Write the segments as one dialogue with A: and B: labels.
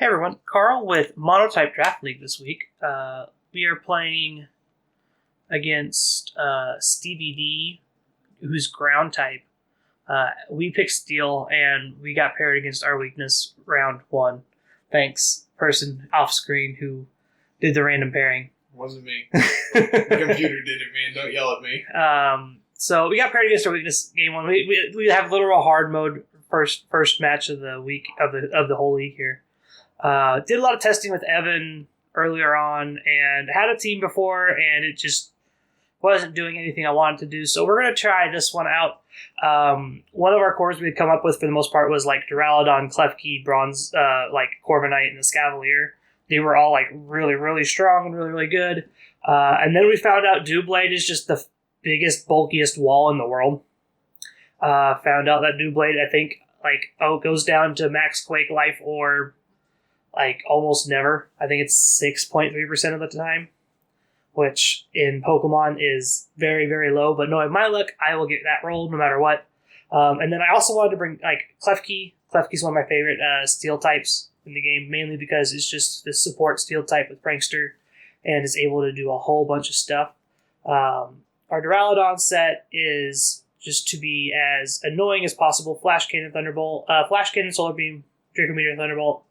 A: Hey everyone, Carl with Monotype Draft League this week. We are playing against Stevie D, who's ground type. We picked Steel, and we got paired against our weakness round one. Thanks, person off screen who did the random pairing.
B: Wasn't me. The computer did it, man. Don't yell at me.
A: So we got paired against our weakness game one. We have literal hard mode first match of the week of the whole league here. Did a lot of testing with Evan earlier on and had a team before, and it just wasn't doing anything I wanted to do. So we're going to try this one out. One of our cores we had come up with for the most part was like Duraludon, Klefki, Bronze, like Corviknight, and the Scavalier. They were all like really, really strong and really, really good. And then we found out Doublade is just the biggest, bulkiest wall in the world. Found out that Doublade, I think, goes down to max Quake Life or like almost never. I think it's 6.3% of the time, which in Pokemon is very, very low. But knowing my luck, I will get that rolled no matter what. And then I also wanted to bring like Klefki. Klefki's one of my favorite steel types in the game, mainly because it's just the support steel type with Prankster and is able to do a whole bunch of stuff. Our Duraludon set is just to be as annoying as possible. Flash Cannon, Thunderbolt, Flash Cannon, Solar Beam, Draco Meteor, Thunderbolt.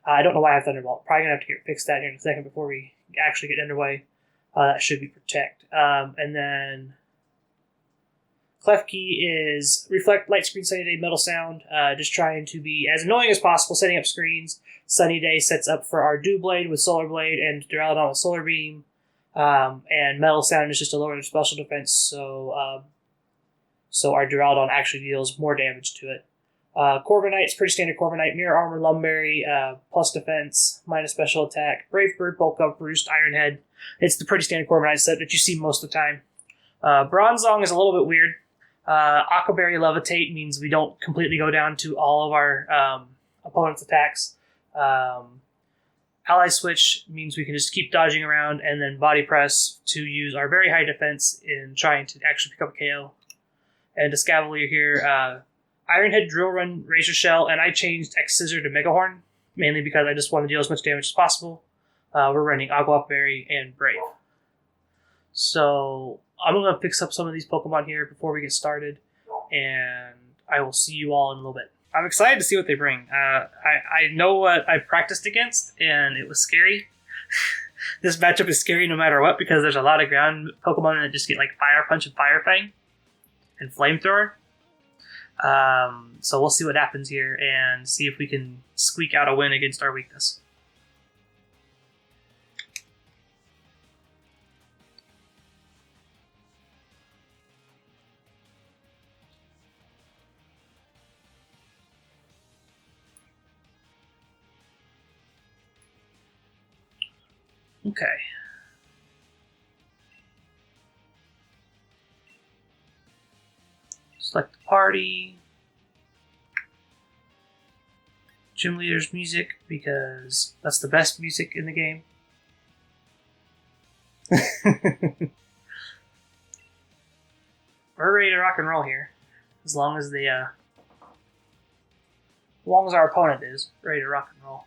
A: I don't know why I have Thunderbolt. Probably going to have to fix that here in a second before we actually get underway. That should be Protect. And then Klefki is Reflect, Light Screen, Sunny Day, Metal Sound. Just trying to be as annoying as possible, setting up screens. Sunny Day sets up for our Doublade with Solar Blade and Duraludon with Solar Beam. And Metal Sound is just to lower their special defense, so our Duraludon actually deals more damage to it. Corviknight is pretty standard Corviknight. Mirror Armor, Lumberry, plus defense, minus special attack. Brave Bird, Bulk Up, Roost, Iron Head. It's the pretty standard Corviknight set that you see most of the time. Bronzong is a little bit weird. Aquaberry Levitate means we don't completely go down to all of our opponent's attacks. Ally Switch means we can just keep dodging around, and then Body Press to use our very high defense in trying to actually pick up a KO. And a Scavalier here, Iron Head, Drill Run, Razor Shell, and I changed X Scissor to Mega Horn, mainly because I just want to deal as much damage as possible. We're running Aquaberry and Brave. So I'm going to pick up some of these Pokemon here before we get started, and I will see you all in a little bit. I'm excited to see what they bring. I know what I practiced against, and it was scary. This matchup is scary no matter what, because there's a lot of ground Pokemon that just get like Fire Punch and Fire Fang and Flamethrower. So we'll see what happens here and see if we can squeak out a win against our weakness. Okay. Select the party. Gym leader's music, because that's the best music in the game. We're ready to rock and roll here. As long as our opponent is ready to rock and roll.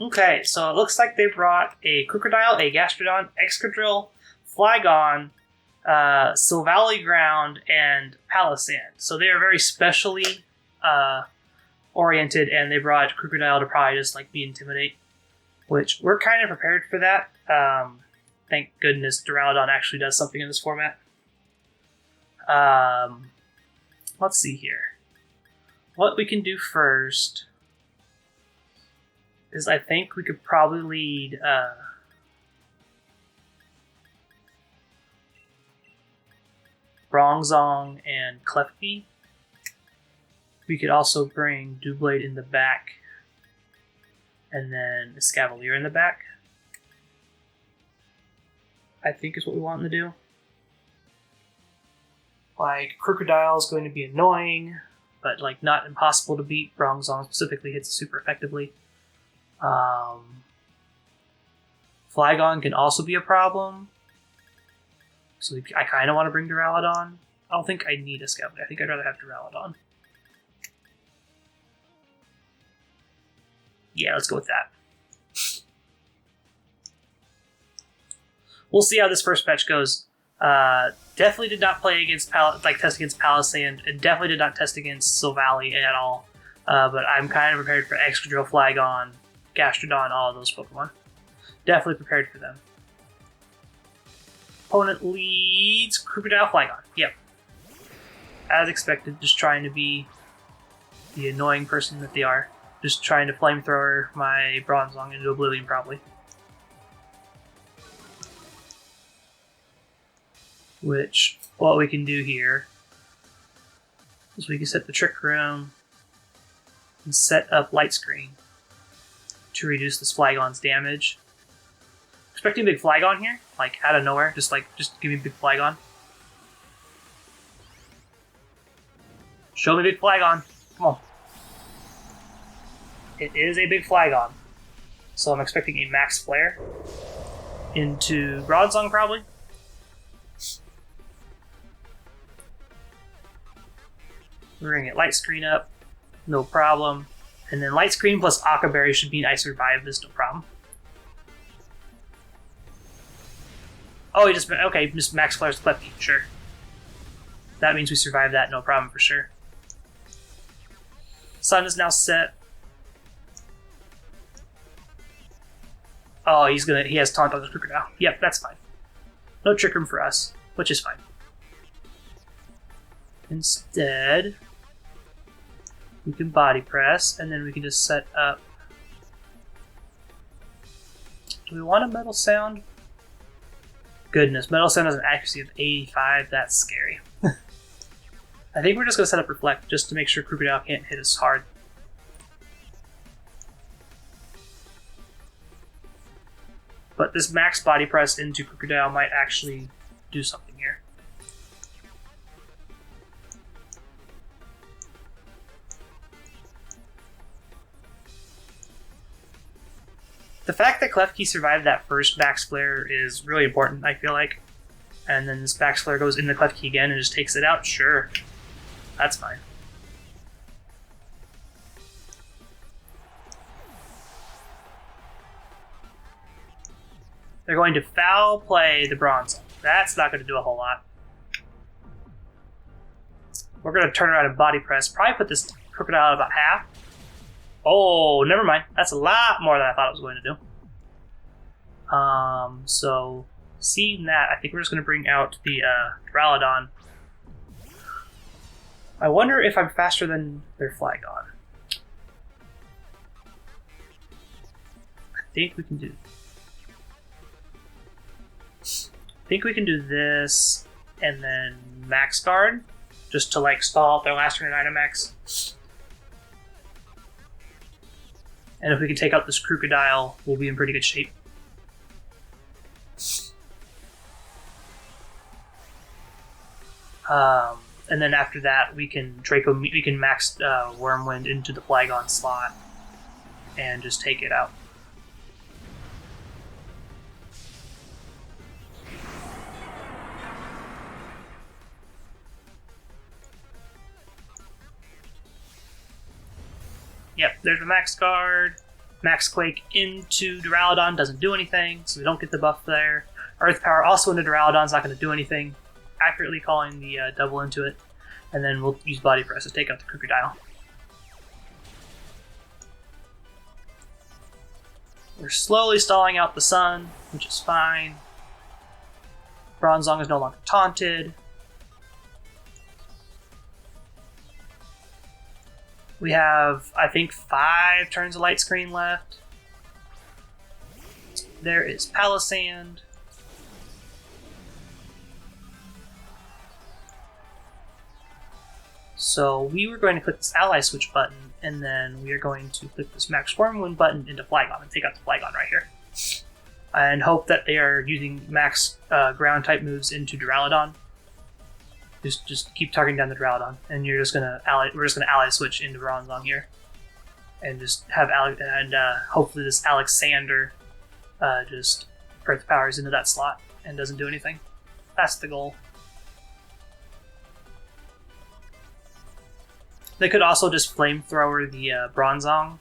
A: Okay, so it looks like they brought a Crocodile, a Gastrodon, Excadrill, Flygon, Silvally Ground, and Palisand. So they are very specially oriented, and they brought Crocodile to probably just like be Intimidate, which we're kind of prepared for that. Thank goodness Duraludon actually does something in this format. Let's see here. What we can do first is I think we could probably lead Bronzong and Klefki. We could also bring Doublade in the back and then a Scavalier in the back. I think is what we want them to do. Like, Crocodile is going to be annoying, but like not impossible to beat. Bronzong specifically hits it super effectively. Flygon can also be a problem. So I kind of want to bring Duraludon. I don't think I need a Scavly. I think I'd rather have Duraludon. Yeah, let's go with that. We'll see how this first match goes. Definitely did not play against test against Palisand, and definitely did not test against Silvally at all. But I'm kind of prepared for Excadrill, Flygon, Gastrodon, all of those Pokemon. Definitely prepared for them. Opponent leads Crocodile, Flygon. Yep. As expected, just trying to be the annoying person that they are. Just trying to flamethrower my Bronzong into oblivion, probably. Which, what we can do here is we can set the Trick Room and set up Light Screen to reduce this Flygon's damage. Expecting a big Flygon here, like out of nowhere, just give me a big Flygon. Show me big Flygon. Come on. It is a big Flygon. So I'm expecting a Max Flare into Bronzong, probably. We're going to get Light Screen up, no problem. And then Light Screen plus Aqua Berry should mean I survive this, no problem. Oh, he just Max Flare's Klefki, sure. That means we survive that, no problem for sure. Sun is now set. Oh, he has Taunt on the Crocodile. Yep, that's fine. No Trick Room for us, which is fine. Instead, we can Body Press, and then we can just set up... Do we want a Metal Sound? Goodness, Metal Sound has an accuracy of 85. That's scary. I think we're just going to set up Reflect, just to make sure Crocodile can't hit us hard. But this max Body Press into Crocodile might actually do something here. The fact that Klefki survived that first Max Flare is really important, I feel like. And then this Max Flare goes into Klefki again and just takes it out, sure. That's fine. They're going to foul play the Bronzong. That's not going to do a whole lot. We're going to turn around and Body Press. Probably put this Crocodile at about half. Oh, never mind. That's a lot more than I thought it was going to do. So, seeing that, I think we're just going to bring out the Duraludon. I wonder if I'm faster than their Flygon. I think we can do this, and then Max Guard, just to like stall out their last turn at Dynamax. And if we can take out this Crocodile, we'll be in pretty good shape. And then after that, we can max Wormwind into the Flygon slot and just take it out. Yep, there's a Max Guard. Max Quake into Duraludon doesn't do anything, so we don't get the buff there. Earth Power also into Duraludon is not going to do anything. Accurately calling the double into it. And then we'll use Body Press to take out the Crocodile. We're slowly stalling out the Sun, which is fine. Bronzong is no longer taunted. We have, I think, 5 turns of Light Screen left. There is Palisand. So we were going to click this Ally Switch button, and then we are going to click this Max Wormwind button into Flygon and take out the Flygon right here. and hope that they are using max ground type moves into Duraludon. Just keep targeting down the Duraludon, and we're just gonna ally switch into Bronzong here, and just have hopefully this Alexander just Earth powers into that slot and doesn't do anything. That's the goal. They could also just flamethrower the Bronzong,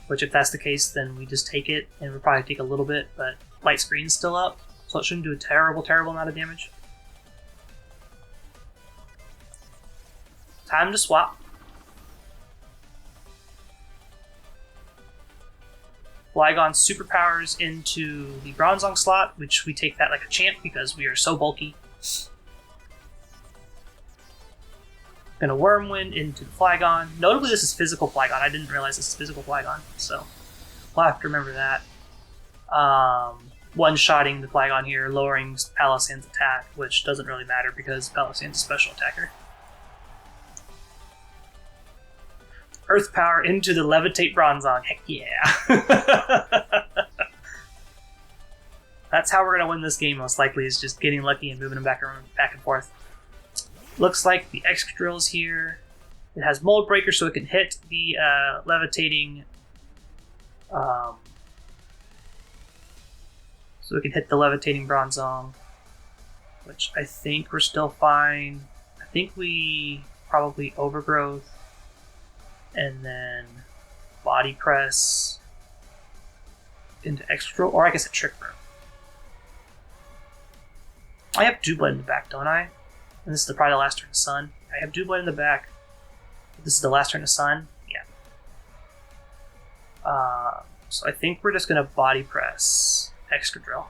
A: which if that's the case, then we just take it, and we'll probably take a little bit, but light screen's still up, so it shouldn't do a terrible amount of damage. Time to swap. Flygon superpowers into the Bronzong slot, which we take that like a champ because we are so bulky. Gonna Wormwind into the Flygon. Notably, this is physical Flygon. I didn't realize this is physical Flygon, so we'll have to remember that. One-shotting the Flygon here, lowering Palossand's attack, which doesn't really matter because Palossand's a special attacker. Earth Power into the Levitate Bronzong. Heck yeah! That's how we're going to win this game, most likely, is just getting lucky and moving them back and forth. Looks like the Excadrill is here. It has Mold Breaker, so it can hit the levitating... so it can hit the levitating Bronzong, which I think we're still fine. I think we probably Overgrowth, and then Body Press into Excadrill, or I guess a Trick Room. I have Doublade in the back, don't I? And this is probably the last turn of Sun. I have Doublade in the back. This is the last turn of Sun? Yeah. So I think we're just going to Body Press Excadrill.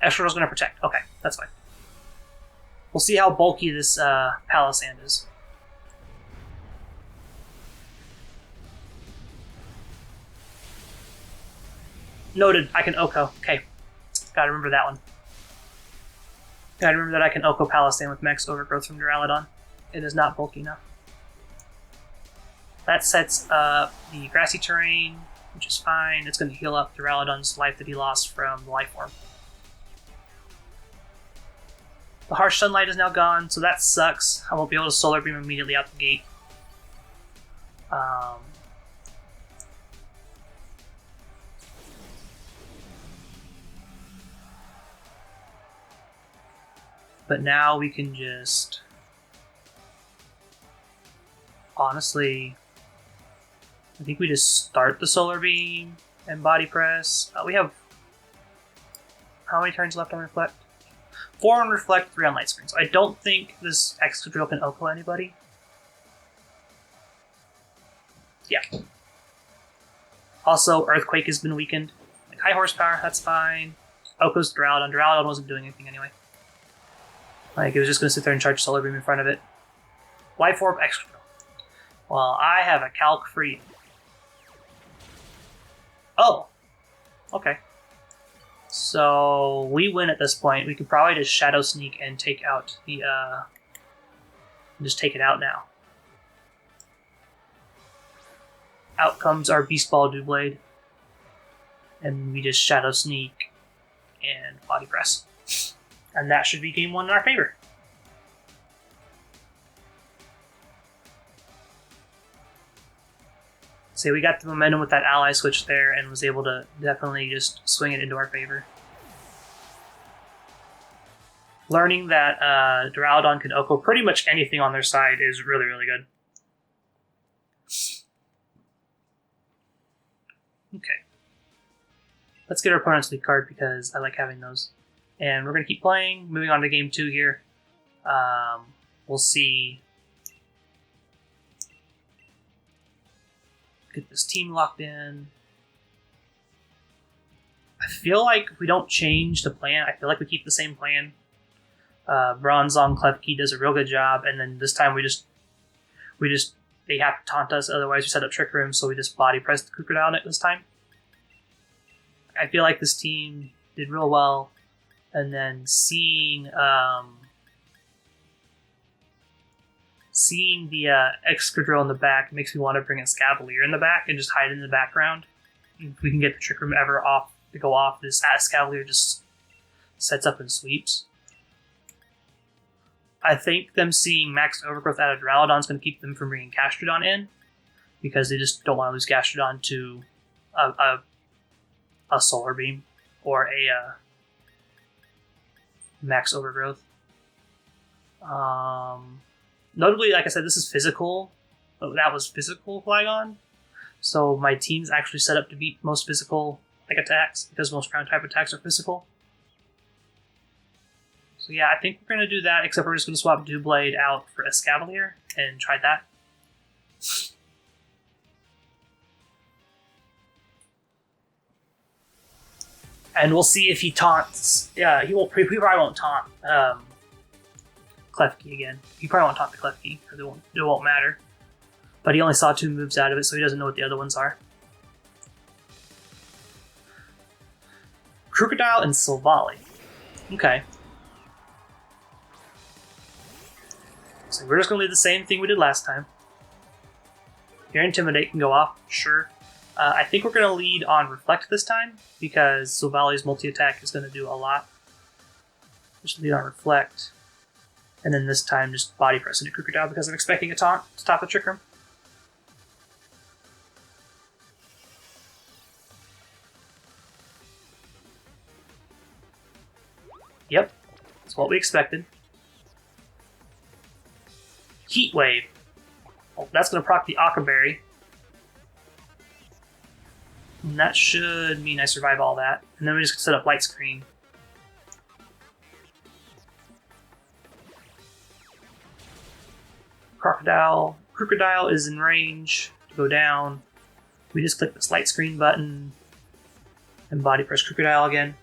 A: Excadrill's going to Protect. Okay, that's fine. We'll see how bulky this Palossand is. Noted, I can Oko. Okay, gotta remember that one. Gotta remember that I can Oko Palossand with Max Overgrowth from Duraludon. It is not bulky enough. That sets up the Grassy Terrain, which is fine. It's going to heal up Duraludon's life that he lost from the Life Orb. The Harsh Sunlight is now gone, so that sucks. I won't be able to Solar Beam immediately out the gate. But now we can just... Honestly, I think we just start the Solar Beam and Body Press. We have... How many turns left on Reflect? 4 on Reflect, 3 on Light Screen. So I don't think this Excadrill can Oko anybody. Yeah. Also, Earthquake has been weakened. Like high horsepower, that's fine. Oko's Duraludon. Duraludon wasn't doing anything anyway. Like, it was just going to sit there and charge Solar Beam in front of it. Life Orb Excadrill. Well, I have a Calc for you. Oh. Okay. So, we win at this point. We could probably just Shadow Sneak and take out the, just take it out now. Out comes our Beast Ball Doublade. And we just Shadow Sneak and Body Press. And that should be game 1 in our favor. So we got the momentum with that ally switch there and was able to definitely just swing it into our favor. Learning that Duraludon can Oko pretty much anything on their side is really, really good. Okay. Let's get our opponent's lead card because I like having those. And we're going to keep playing. Moving on to game 2 here. We'll see. Get this team locked in. I feel like we don't change the plan. I feel like we keep the same plan. Bronzong Klefki does a real good job, and then this time we just they have to taunt us. Otherwise, we set up Trick Room, so we just Body Press the Crocodile this time. I feel like this team did real well. And then seeing the Excadrill in the back makes me want to bring a Scavalier in the back and just hide in the background. if we can get the Trick Room ever off to go off, this Ass Cavalier just sets up and sweeps. I think them seeing Max Overgrowth out of Duraludon is going to keep them from bringing Gastrodon in, because they just don't want to lose Gastrodon to a Solar Beam or a Max Overgrowth. Notably, like I said, this is physical. That was physical Flygon. So my team's actually set up to beat most physical attacks, because most ground type attacks are physical. So yeah, I think we're going to do that, except we're just going to swap Doublade out for Escavalier and try that. And we'll see if he taunts. Yeah, he probably won't taunt Klefki again. He probably won't taunt the Klefki, because it won't matter. But he only saw 2 moves out of it, so he doesn't know what the other ones are. Crocodile and Silvally. Okay. So we're just going to leave the same thing we did last time. Your Intimidate can go off, sure. I think we're going to lead on Reflect this time, because Silvally's multi-attack is going to do a lot. Just lead on Reflect. And then this time just Body Press into Crocodile, because I'm expecting a taunt to stop the Trick Room. Yep, that's what we expected. Heat Wave. Well, that's going to proc the Aqua Berry. And that should mean I survive all that. And then we just set up Light Screen. Crocodile is in range to go down. We just click this Light Screen button and Body Press Crocodile again.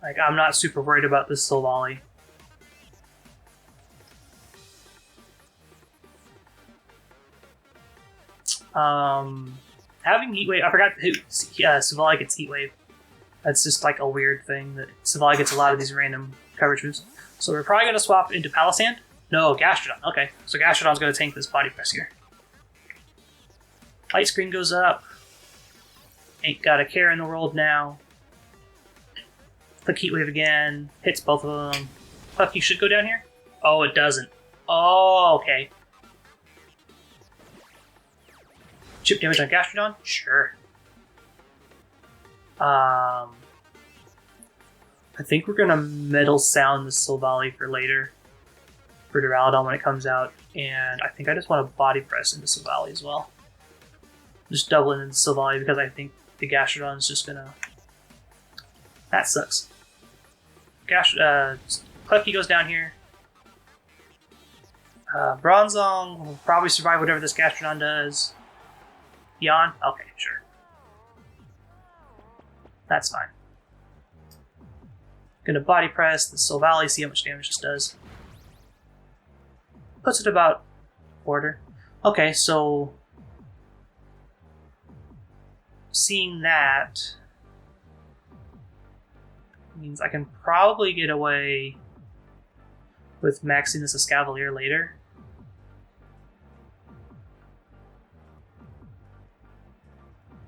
A: Like, I'm not super worried about this Silvally. Having Heat Wave, I forgot Silvally gets Heat Wave. That's just like a weird thing that Silvally gets a lot of these random coverage moves. So we're probably going to swap into Palisand. No, Gastrodon. Okay, so Gastrodon's going to tank this Body Press here. Light Screen goes up. Ain't got a care in the world now. Click Heat Wave again. Hits both of them. Klefki should go down here. Oh, it doesn't. Oh, okay. Chip damage on Gastrodon? Sure. I think we're gonna Metal Sound the Silvally for later. For Duraludon when it comes out. And I think I just want to Body Press into Silvally as well. Just doubling into Silvally because I think the Gastrodon is just gonna... That sucks. Klefki goes down here. Bronzong will probably survive whatever this Gastrodon does. Yawn? Okay, sure. That's fine. Gonna Body Press the Silvally, see how much damage this does. Puts it about quarter. Okay, so... Seeing that... means I can probably get away with maxing this Escavalier later.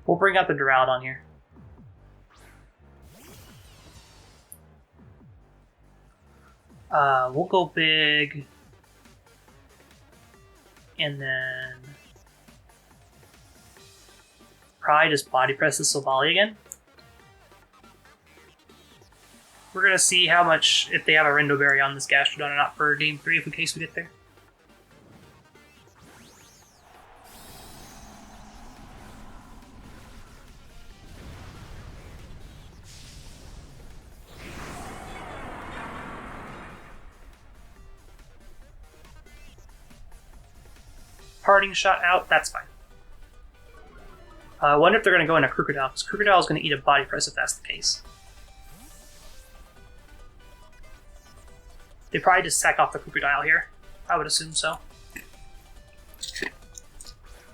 A: We'll bring out the Duraludon here. We'll go big. And then... probably just Body Press the Silvally again. We're going to see how much, if they have a Rindo Berry on this Gastrodon or not for Game 3, if in case we get there. Parting Shot out, that's fine. I wonder if they're going to go into Crocodile, because Crocodile is going to eat a Body Press if that's the case. They probably just sack off the Crocodile here. I would assume so.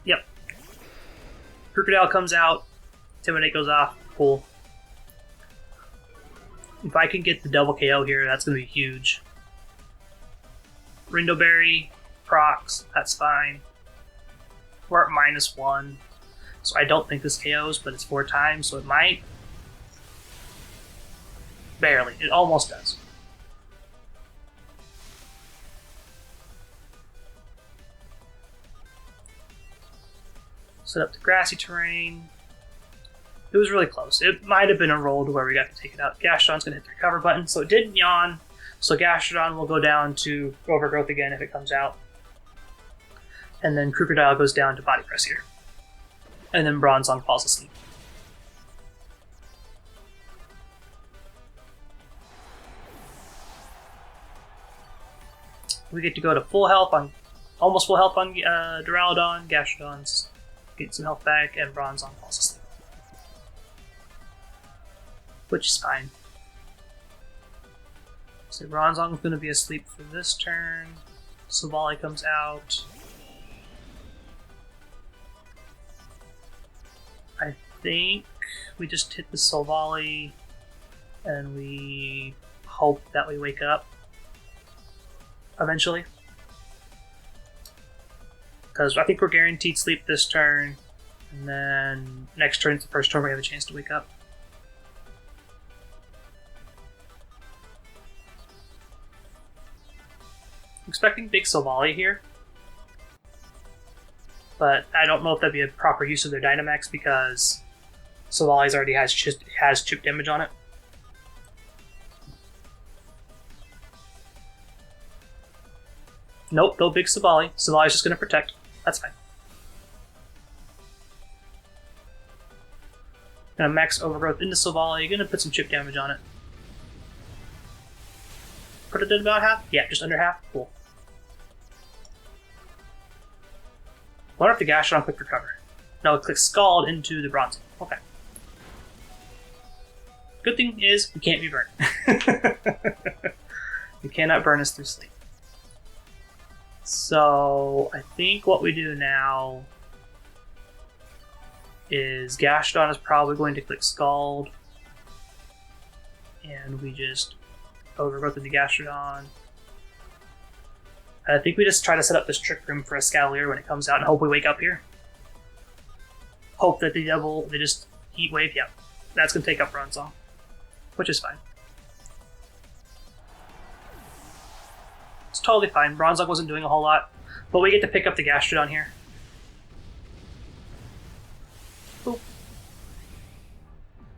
A: Yep. Crocodile comes out. Intimidate goes off. Cool. If I can get the double KO here, that's going to be huge. Rindo Berry. procs. That's fine. We're at -1. So I don't think this KOs, but it's 4 times, so it might. Barely. It almost does. Set up the grassy terrain. It was really close. It might have been a roll to where we got to take it out. Gastrodon's going to hit the recover button, so it didn't yawn. So Gastrodon will go down to Overgrowth again if it comes out. And then Crocodile goes down to Body Press here. And then Bronzong falls asleep. We get to go to full health on, almost full health on Duraludon. Gastrodon's getting some health back, and Bronzong falls asleep. Which is fine. So Bronzong's going to be asleep for this turn. Silvally comes out. I think we just hit the Silvally and we hope that we wake up eventually. Because I think we're guaranteed sleep this turn, and then next turn is the first turn we have a chance to wake up. I'm expecting big Silvally here, but I don't know if that'd be a proper use of their Dynamax because Silvally's already has chip damage on it. Nope, no big Silvally. Silvally's just going to protect. That's fine. Gonna max Overgrowth into Silvally. Gonna put some chip damage on it. Put it at about half? Yeah, just under half. Cool. Wonder if the Gastrodon quick recover. No, it clicks Scald into the Bronzong. Okay. Good thing is, we can't be burned. You cannot burn us through sleep. So, I think what we do now is Gastrodon is probably going to click Scald. And we just Overgrowth into Gastrodon. I think we just try to set up this Trick Room for a Scavalier when it comes out and hope we wake up here. Hope that they just Heat Wave. Yeah, that's going to take up Bronzong, which is fine. It's totally fine. Bronzong wasn't doing a whole lot, but we get to pick up the Gastrodon here. Boop.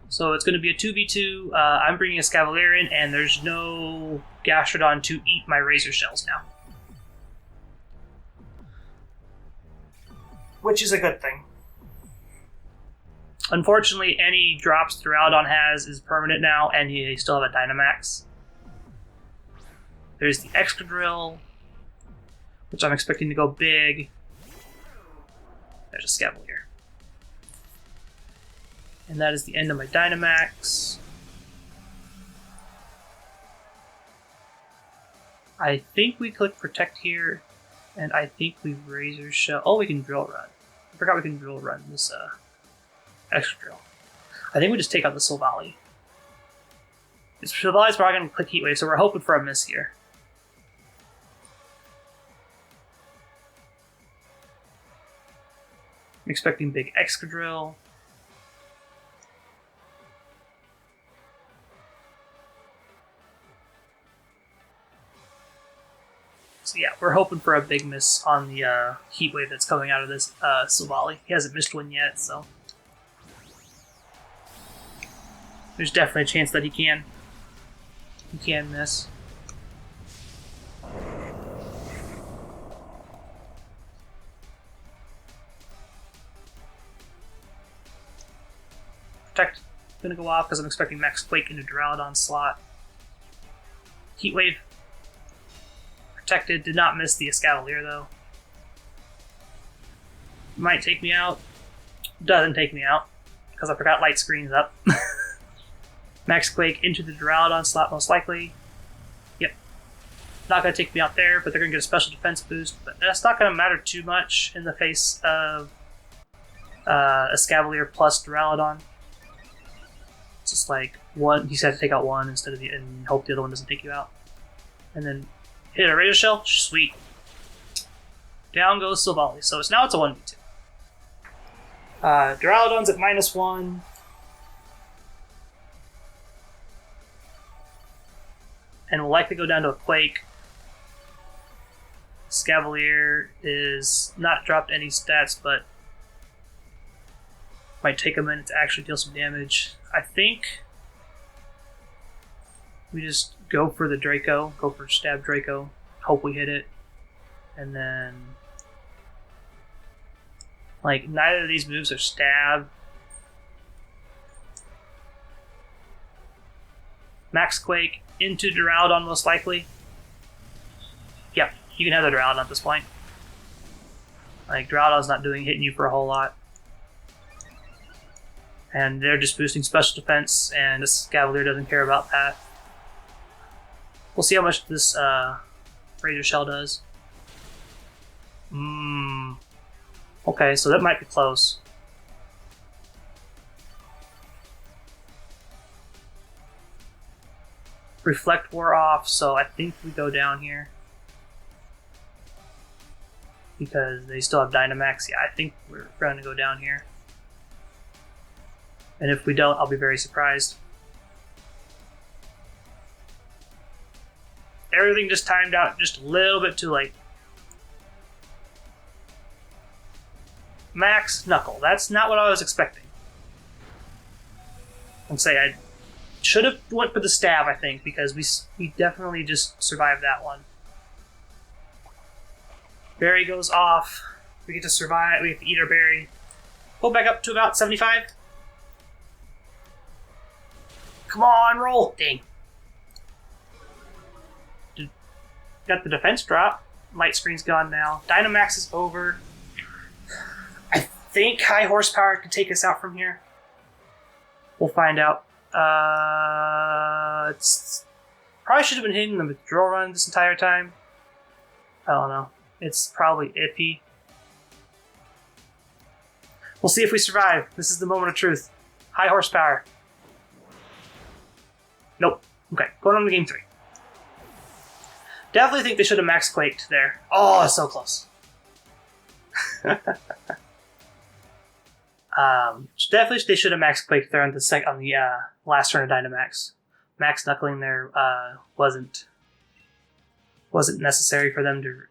A: So it's going to be a 2v2. I'm bringing a Scavalier in, and there's no Gastrodon to eat my Razor Shells now. Which is a good thing. Unfortunately, any drops Duraludon has is permanent now, and you still have a Dynamax. There's the Excadrill, which I'm expecting to go big. There's a Scavalier. And that is the end of my Dynamax. I think we click Protect here, and I think we Razor Shell. Oh, we can Drill Run. I forgot we can Drill Run this Excadrill. I think we just take out the Silvally. Silvally's probably going to click Heat Wave, so we're hoping for a miss here. I'm expecting big Excadrill. So yeah, we're hoping for a big miss on the Heat Wave that's coming out of this Silvally. He hasn't missed one yet, so there's definitely a chance that he can miss. Protect gonna go off because I'm expecting Max Quake into Duraludon slot. Heat Wave protected, did not miss the Escavalier though. Might take me out. Doesn't take me out because I forgot Light Screen's up. Max Quake into the Duraludon slot most likely. Yep. Not going to take me out there, but they're going to get a special defense boost. But that's not going to matter too much in the face of Escavalier plus Duraludon. It's just like one, he's had to take out one instead of and hope the other one doesn't take you out. And then hit a Razor Shell, sweet. Down goes Silvally. So it's 1v2. Duraludon's at -1. And will likely go down to a Quake. Scavalier is not dropped any stats, but might take a minute to actually deal some damage. I think we just go for the Draco, go for Stab Draco, hope we hit it, and then like neither of these moves are Stab. Max Quake into Duraludon most likely. Yep, you can have the Duraludon at this point. Like Duraludon's not hitting you for a whole lot. And they're just boosting special defense, and this Cavalier doesn't care about that. We'll see how much this Razor Shell does. Okay, so that might be close. Reflect wore off, so I think we go down here. Because they still have Dynamax. Yeah, I think we're going to go down here. And if we don't, I'll be very surprised. Everything just timed out just a little bit too late. Max Knuckle. That's not what I was expecting. I'd say I should have went for the Stab, I think, because we definitely just survived that one. Berry goes off. We get to survive. We get to eat our berry. Pull back up to about 75. Come on, roll! Dang. Got the defense drop. Light screen's gone now. Dynamax is over. I think high horsepower can take us out from here. We'll find out. It's probably should have been hitting the withdrawal run this entire time. I don't know. It's probably iffy. We'll see if we survive. This is the moment of truth. High horsepower. Nope. Okay, going on to game 3. Definitely think they should have max quaked there. Oh, so close. Definitely they should have max quaked there on the last turn of Dynamax. Max knuckling there wasn't necessary for them to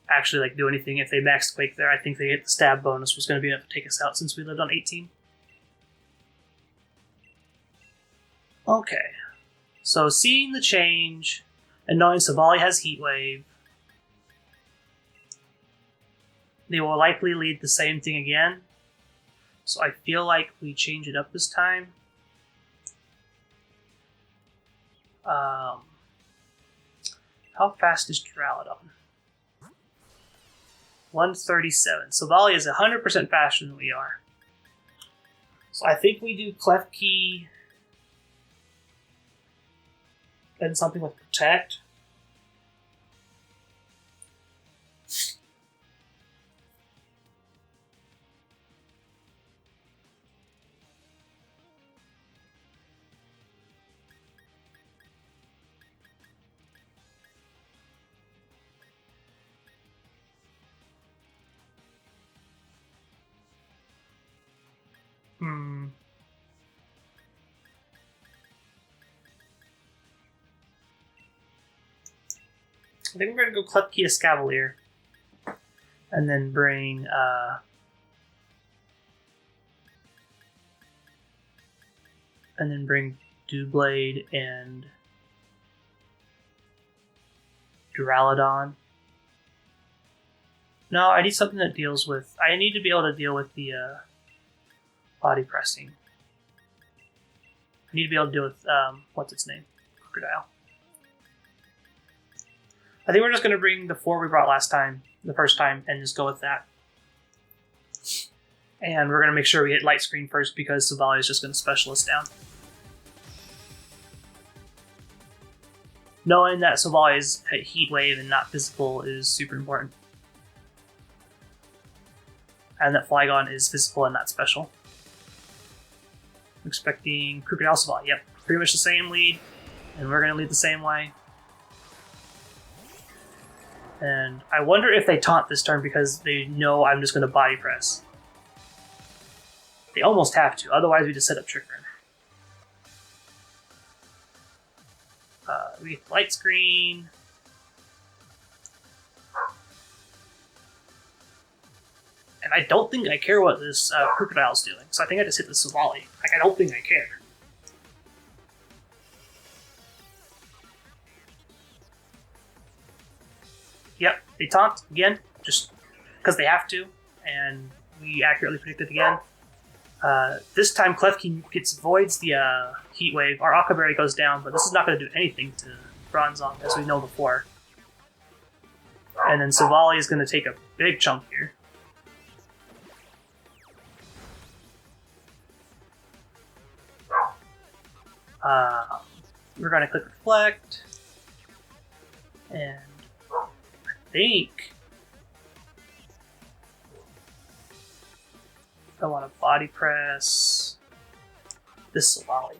A: actually do anything. If they max quake there, I think they hit the stab bonus was going to be enough to take us out since we lived on 18. Okay, so seeing the change and knowing Silvally has Heat Wave, they will likely lead the same thing again. So I feel like we change it up this time. How fast is Duraludon? 137. Silvally is 100% faster than we are. So I think we do Klefki and something with Protect. I think we're going to go Klefki Escavalier. And then bring Doublade and Duraludon. No, I need something that deals with... I need to be able to deal with the body pressing. I need to be able to deal with, what's its name? Crocodile. I think we're just going to bring the 4 we brought the first time, and just go with that. And we're going to make sure we hit light screen first because Silvally is just going to specialist down. Knowing that Silvally is Heat Wave and not physical is super important. And that Flygon is physical and not special. I'm expecting Crocodile Silvally. Yep, pretty much the same lead, and we're going to lead the same way. And I wonder if they taunt this turn because they know I'm just going to body press. They almost have to, otherwise we just set up Trick Room. We get light screen. And I don't think I care what this Crocodile's doing, so I think I just hit the Savali. Like, I don't think I care. Yep, they taunt again, just because they have to, and we accurately predicted again. This time Klefki voids the Heat Wave. Our Akaberry goes down, but this is not going to do anything to Bronzong, as we know before. And then Savali is going to take a big chunk here. We're going to click Reflect, and I think I want to body press this Savali.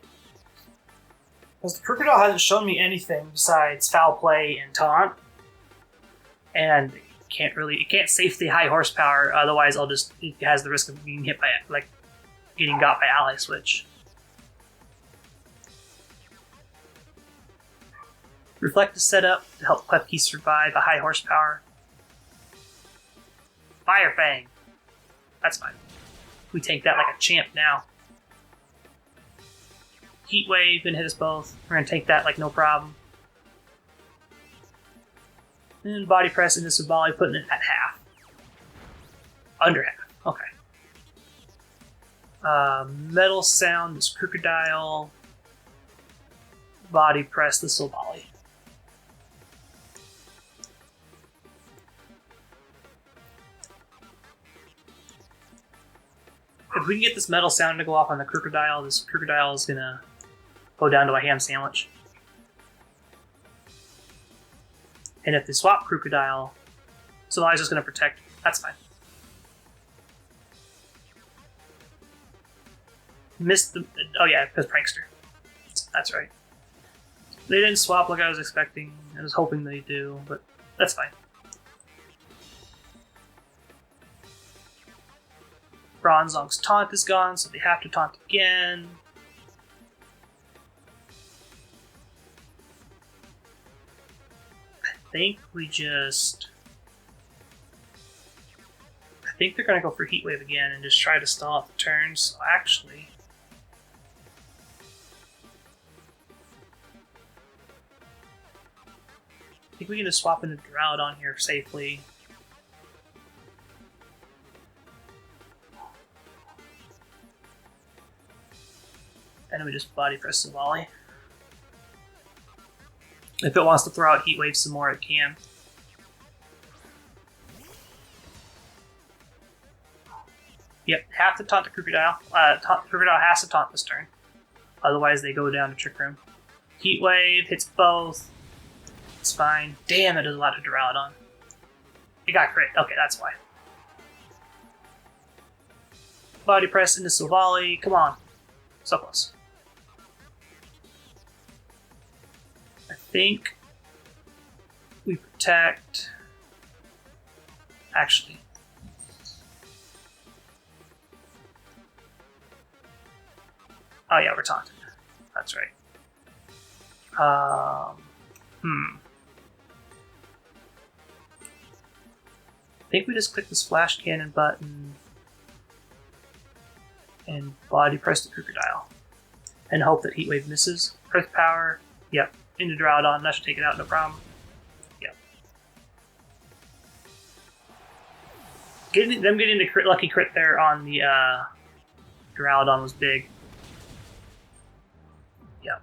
A: Because the Crocodile hasn't shown me anything besides foul play and taunt. And it can't safely high horsepower, otherwise it has the risk of being hit by, like, getting got by ally switch. Reflect is set up to help Klefki survive a high horsepower. Fire Fang! That's fine. We take that like a champ now. Heat Wave gonna hit us both. We're gonna take that like no problem. And body press into Sabali, putting it at half. Under half. Okay. Metal Sound, this Crocodile. Body press the Sabali. If we can get this Metal Sound to go off on the Crocodile, this Crocodile is gonna go down to a ham sandwich. And if they swap Crocodile, Savali's just gonna protect. That's fine. Missed the... Oh yeah, because Prankster. That's right. They didn't swap like I was expecting. I was hoping they do, but that's fine. Bronzong's taunt is gone, so they have to taunt again. I think they're going to go for Heat Wave again and just try to stall out the turns. So actually, I think we can just swap into Droudon here safely. And then we just body press Savali. If it wants to throw out Heat Wave some more, it can. Yep, have to taunt the Crocodile. Crocodile has to taunt this turn. Otherwise, they go down to Trick Room. Heat Wave hits both. It's fine. Damn, it does a lot of Duraludon. It got crit. Okay, that's why. Body press into Savali. Come on. So close. I think we protect. Actually, oh yeah, we're taunted. That's right. I think we just click the splash cannon button and body press the Crocodile and hope that Heat Wave misses. Earth Power. Yep. Into Droudon, that should take it out, no problem. Yep. Getting the lucky crit there on the Droudon was big. Yep.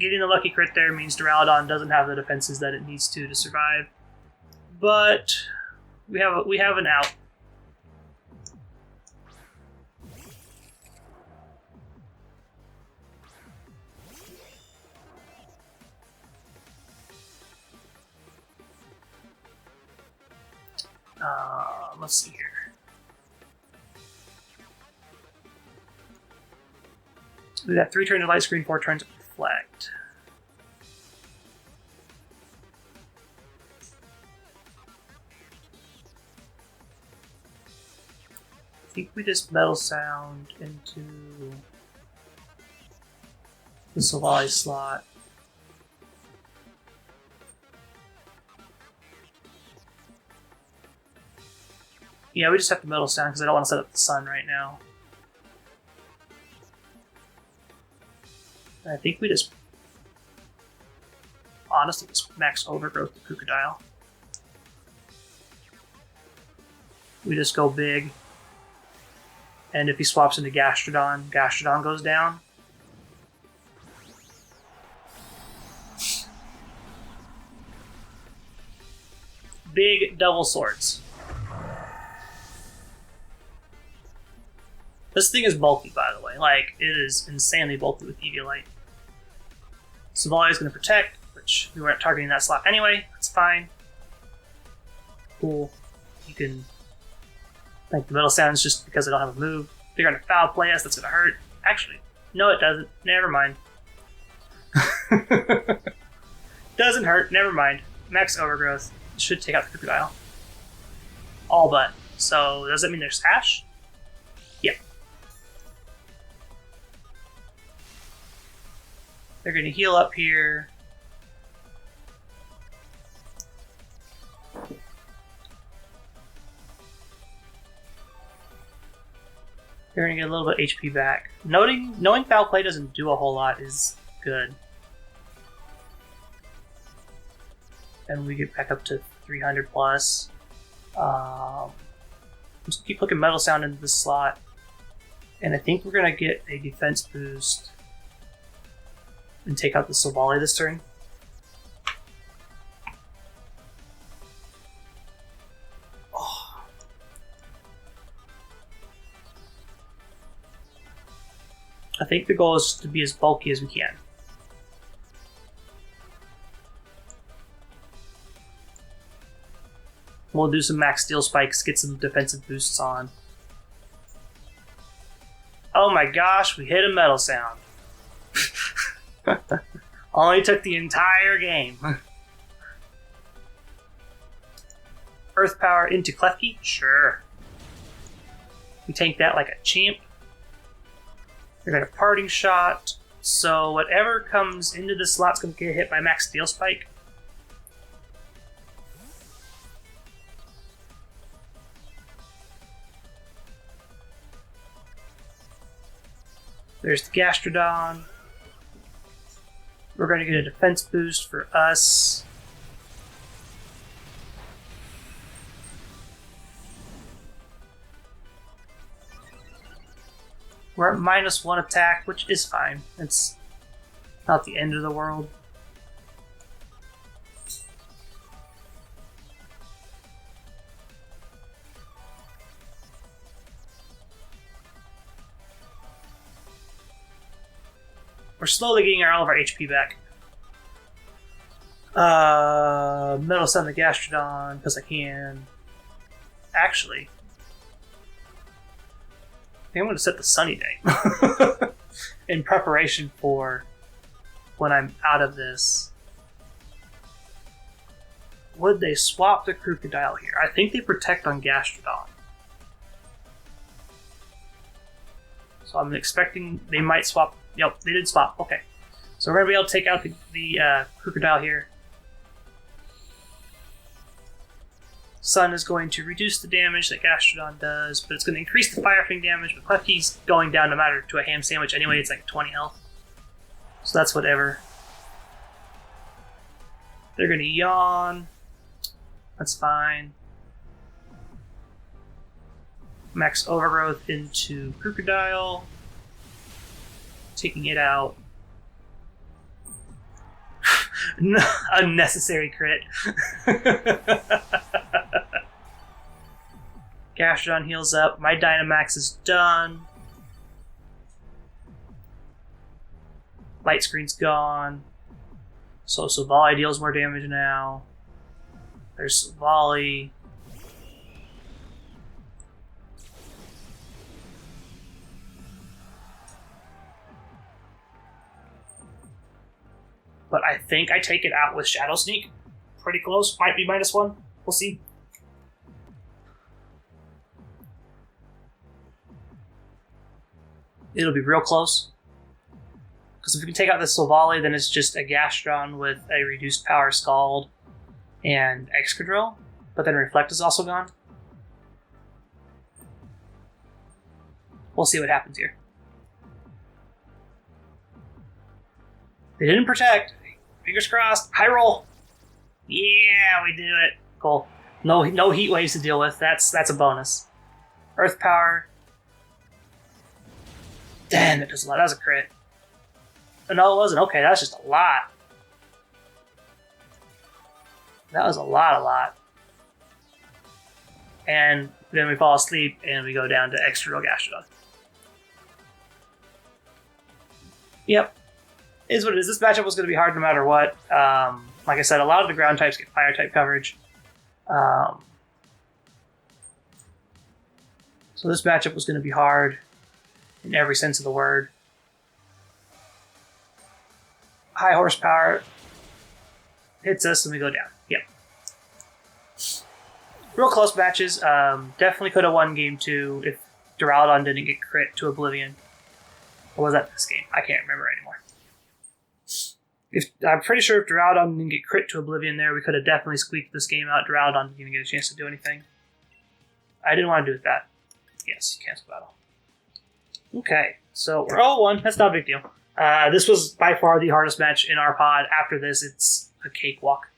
A: Getting the lucky crit there means Droudon doesn't have the defenses that it needs to survive. But we have an out. Let's see here. We got 3 turns of light screen, 4 turns of reflect. think we just Metal Sound into the Savali slot. Yeah, we just have to Metal Sound because I don't want to set up the sun right now. And I think we just honestly just max overgrowth the Crocodile. We just go big. And if he swaps into Gastrodon, Gastrodon goes down. Big double swords. This thing is bulky, by the way. Like, it is insanely bulky with Eviolite. Savali is going to protect, which we weren't targeting that slot anyway. That's fine. Cool. You can... Like, the Metal Sounds just because I don't have a move. If they're going to foul play us, that's going to hurt. Actually, no it doesn't. Never mind. Doesn't hurt. Never mind. Max Overgrowth. Should take out the Crocodile. All but. So, does that mean there's Ash? Yeah. They're going to heal up here. They're going to get a little bit HP back. Knowing foul play doesn't do a whole lot is good. And we get back up to 300 plus. Just keep hooking Metal Sound into the slot. And I think we're going to get a defense boost and take out the Savali this turn. Oh. I think the goal is to be as bulky as we can. We'll do some max steel spikes, get some defensive boosts on. Oh my gosh, we hit a Metal Sound. Only took the entire game. Earth Power into Klefki? Sure. We tank that like a champ. We're going to Parting Shot. So whatever comes into the slot's going to get hit by max steel spike. There's the Gastrodon. We're going to get a defense boost for us. We're at -1 attack, which is fine. It's not the end of the world. We're slowly getting all of our HP back. Metal Sun the Gastrodon, because I can. Actually, I think I'm going to set the Sunny Day in preparation for when I'm out of this. Would they swap the Crocodile here? I think they protect on Gastrodon. So I'm expecting they might swap. Yep, they did swap. Okay. So we're going to be able to take out the Crocodile here. Sun is going to reduce the damage that Gastrodon does, but it's going to increase the Fire Fang damage, but Klefki's going down no matter to a ham sandwich anyway. It's like 20 health. So that's whatever. They're going to yawn. That's fine. Max Overgrowth into Crocodile. Taking it out. Unnecessary crit. Gastrodon heals up. My Dynamax is done. Light screen's gone. So Savali deals more damage now. There's Savali. But I think I take it out with Shadow Sneak. Pretty close. Might be -1. We'll see. It'll be real close. Because if we can take out this Silvally, then it's just a Gastron with a reduced power Scald and Excadrill. But then Reflect is also gone. We'll see what happens here. They didn't protect. Fingers crossed. High roll. Yeah, we did it. Cool. No heat waves to deal with. That's a bonus. Earth power. Damn, it does a lot. That was a crit. Oh, no, it wasn't. Okay, that's just a lot. That was a lot. And then we fall asleep and we go down to extra Gastrodon. Yep. Is what it is. This matchup was going to be hard no matter what. Like I said, a lot of the ground types get fire type coverage. So this matchup was going to be hard in every sense of the word. High horsepower hits us and we go down. Yep. Real close matches. Definitely could have won game 2 if Duraludon didn't get crit to Oblivion. Or was that this game? I can't remember anymore. I'm pretty sure if Duraludon didn't get crit to Oblivion there, we could have definitely squeaked this game out. Duraludon didn't even get a chance to do anything. I didn't want to do with that. Yes, cancel battle. Okay, so we're 0-1. That's not a big deal. This was by far the hardest match in our pod. After this, it's a cakewalk.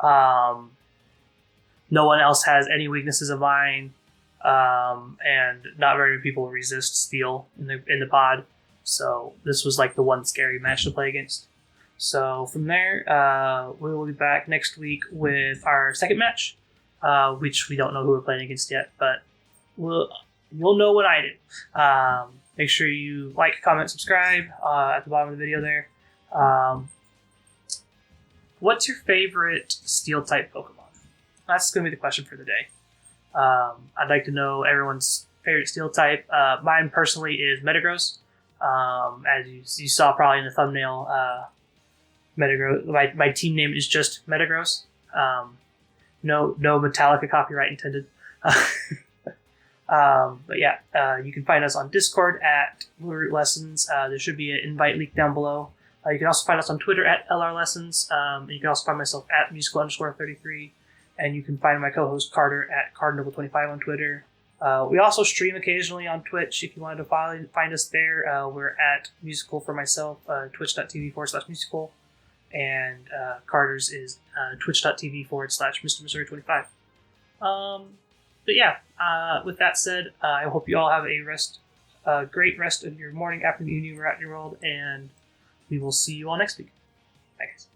A: No one else has any weaknesses of mine, and not very many people resist Steel in the pod. So this was like the one scary match to play against. So from there, we will be back next week with our second match, which we don't know who we're playing against yet, but you'll know what I do. Make sure you like, comment, subscribe at the bottom of the video there. What's your favorite Steel-type Pokemon? That's going to be the question for the day. I'd like to know everyone's favorite Steel-type. Mine personally is Metagross. As you saw probably in the thumbnail, Metagross. My team name is just Metagross. No Metallica copyright intended. But yeah, you can find us on Discord at Littleroot Lessons. There should be an invite link down below. You can also find us on Twitter at LR Lessons. And you can also find myself at musical_33. And you can find my co-host Carter at Cardinal25 on Twitter. We also stream occasionally on Twitch. If you wanted to find us there, we're at Musical for myself, twitch.tv/musical. And Carter's is twitch.tv/Mr. Missouri25. But yeah, with that said, I hope you all have a great rest of your morning, afternoon, evening, or at your world, and we will see you all next week. Bye, guys.